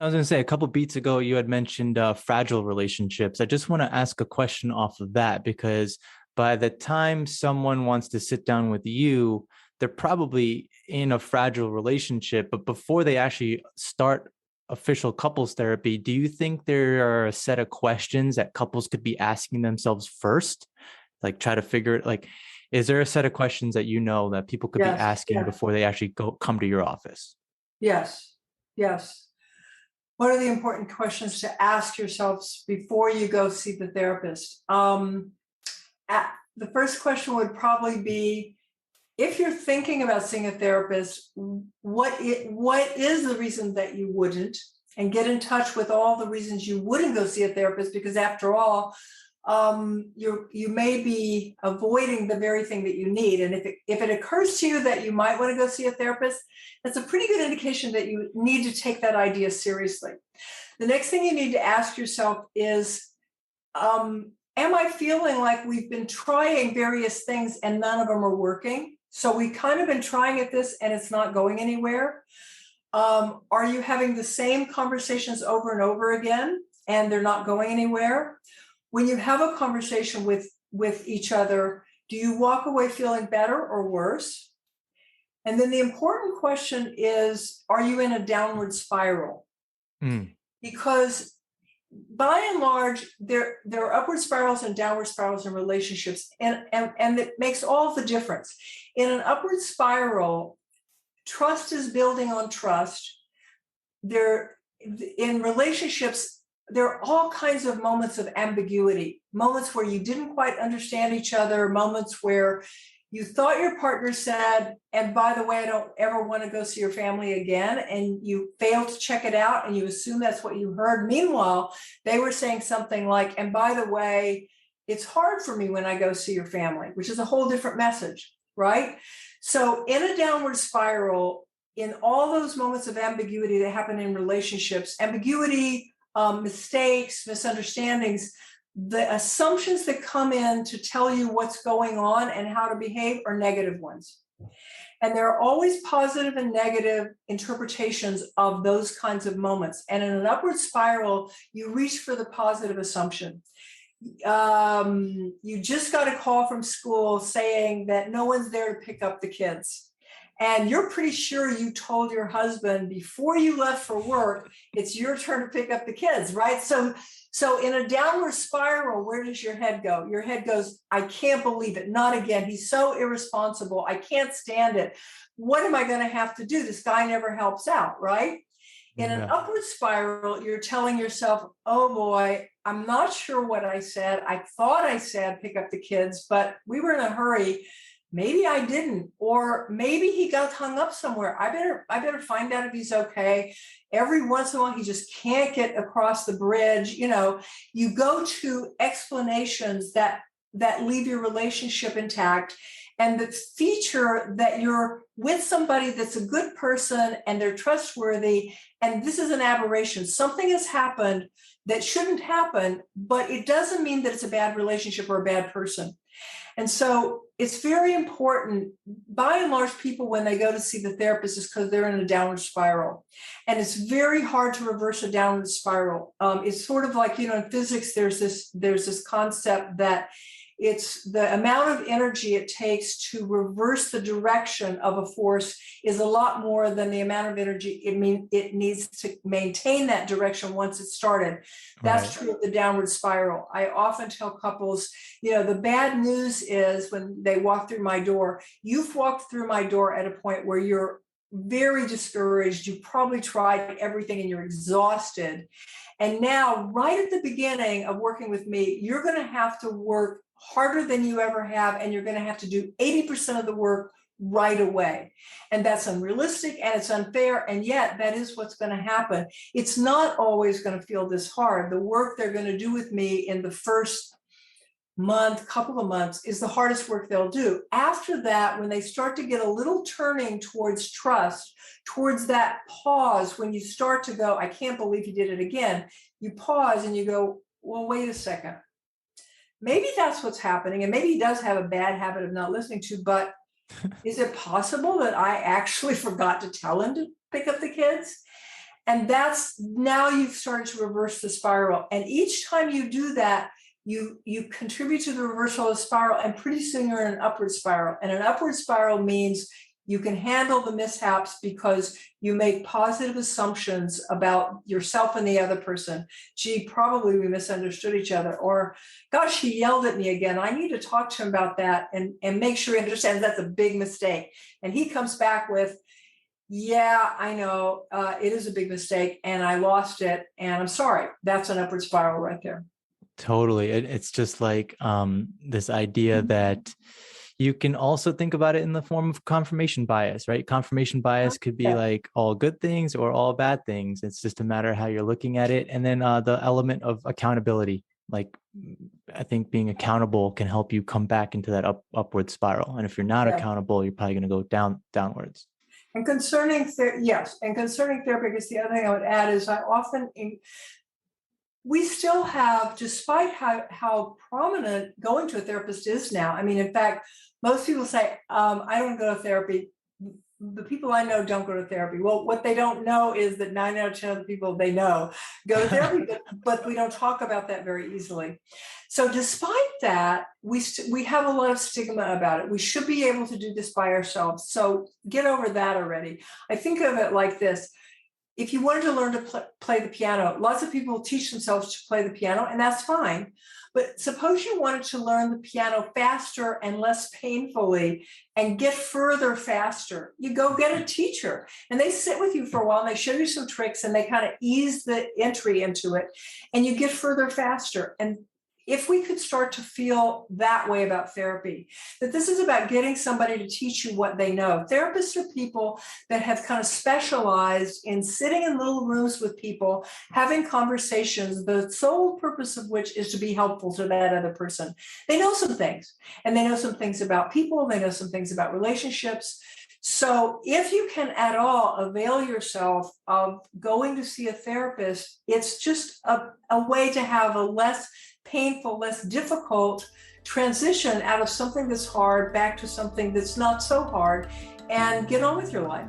I was going to say a couple beats ago, you had mentioned fragile relationships. I just want to ask a question off of that because by the time someone wants to sit down with you, they're probably in a fragile relationship. But before they actually start official couples therapy, do you think there are a set of questions that couples could be asking themselves first? Like try to figure it like, is there a set of questions that you know that people could be Yes, asking yes, before they actually come to your office? yes, yes. What are the important questions to ask yourselves before you go see the therapist? The first question would probably be, if you're thinking about seeing a therapist, what is the reason that you wouldn't? And get in touch with all the reasons you wouldn't go see a therapist, because after all, you may be avoiding the very thing that you need. And if it occurs to you that you might want to go see a therapist, that's a pretty good indication that you need to take that idea seriously. The next thing you need to ask yourself is, am I feeling like we've been trying various things and none of them are working? So we kind of been trying at this and it's not going anywhere. Are you having the same conversations over and over again and they're not going anywhere? When you have a conversation with each other, do you walk away feeling better or worse? And then the important question is, are you in a downward spiral? Mm, Because by and large, there are upward spirals and downward spirals in relationships, and it makes all the difference. In an upward spiral, trust is building on trust. There, in relationships, there are all kinds of moments of ambiguity, moments where you didn't quite understand each other, moments where you thought your partner said, and by the way, I don't ever want to go see your family again. And you failed to check it out and you assume that's what you heard. Meanwhile, they were saying something like, and by the way, it's hard for me when I go see your family, which is a whole different message, right? So in a downward spiral, in all those moments of ambiguity that happen in relationships, ambiguity, mistakes, misunderstandings, the assumptions that come in to tell you what's going on and how to behave are negative ones. And there are always positive and negative interpretations of those kinds of moments. And in an upward spiral, you reach for the positive assumption. You just got a call from school saying that no one's there to pick up the kids. And you're pretty sure you told your husband before you left for work, it's your turn to pick up the kids, right? So in a downward spiral, where does your head go? Your head goes, I can't believe it. Not again. He's so irresponsible. I can't stand it. What am I going to have to do? This guy never helps out, right? In an yeah. upward spiral, you're telling yourself, oh boy, I'm not sure what I said. I thought I said pick up the kids, but we were in a hurry. Maybe I didn't, or maybe he got hung up somewhere. I better find out if he's okay. Every once in a while, he just can't get across the bridge. You know, you go to explanations that leave your relationship intact, and the feature that you're with somebody that's a good person and they're trustworthy. And this is an aberration. Something has happened that shouldn't happen, but it doesn't mean that it's a bad relationship or a bad person. And so it's very important, by and large, people, when they go to see the therapist, is because they're in a downward spiral. And it's very hard to reverse a downward spiral. It's sort of like, in physics, there's this concept that it's the amount of energy it takes to reverse the direction of a force is a lot more than the amount of energy it needs to maintain that direction once it started. That's Right. true of the downward spiral. I often tell couples, the bad news is when they walk through my door, you've walked through my door at a point where you're very discouraged. You probably tried everything and you're exhausted. And now, right at the beginning of working with me, you're going to have to work harder than you ever have, and you're going to have to do 80% of the work right away. And that's unrealistic and it's unfair, and yet that is what's going to happen. It's not always going to feel this hard. The work they're going to do with me in the first month, couple of months, is the hardest work they'll do. After that, when they start to get a little turning towards trust, towards that pause, when you start to go, I can't believe he did it again, you pause and you go, well, wait a second. Maybe that's what's happening. And maybe he does have a bad habit of not listening to, but is it possible that I actually forgot to tell him to pick up the kids? And that's now you've started to reverse the spiral. And each time you do that, you contribute to the reversal of the spiral, and pretty soon you're in an upward spiral. And an upward spiral means you can handle the mishaps because you make positive assumptions about yourself and the other person. Gee, probably we misunderstood each other. Or, gosh, he yelled at me again. I need to talk to him about that and make sure he understands that's a big mistake. And he comes back with, yeah, I know, it is a big mistake and I lost it and I'm sorry. That's an upward spiral right there. Totally. It's just like this idea that you can also think about it in the form of confirmation bias, right? Confirmation bias could be like all good things or all bad things. It's just a matter of how you're looking at it. And then the element of accountability, like I think being accountable can help you come back into that upward spiral. And if you're not accountable, you're probably going to go downwards. And concerning therapy, because the other thing I would add is we still have, despite how prominent going to a therapist is now. I mean, in fact, most people say, I don't go to therapy. The people I know don't go to therapy. Well, what they don't know is that 9 out of 10 of the people they know go to therapy, but we don't talk about that very easily. So despite that, we have a lot of stigma about it. We should be able to do this by ourselves. So get over that already. I think of it like this. If you wanted to learn to play the piano, lots of people teach themselves to play the piano, and that's fine. But suppose you wanted to learn the piano faster and less painfully and get further faster. You go get a teacher and they sit with you for a while and they show you some tricks and they kind of ease the entry into it and you get further faster. And if we could start to feel that way about therapy, that this is about getting somebody to teach you what they know. Therapists are people that have kind of specialized in sitting in little rooms with people, having conversations, the sole purpose of which is to be helpful to that other person. They know some things, and they know some things about people. They know some things about relationships. So if you can at all avail yourself of going to see a therapist, it's just a way to have a less painful, less difficult transition out of something that's hard back to something that's not so hard and get on with your life.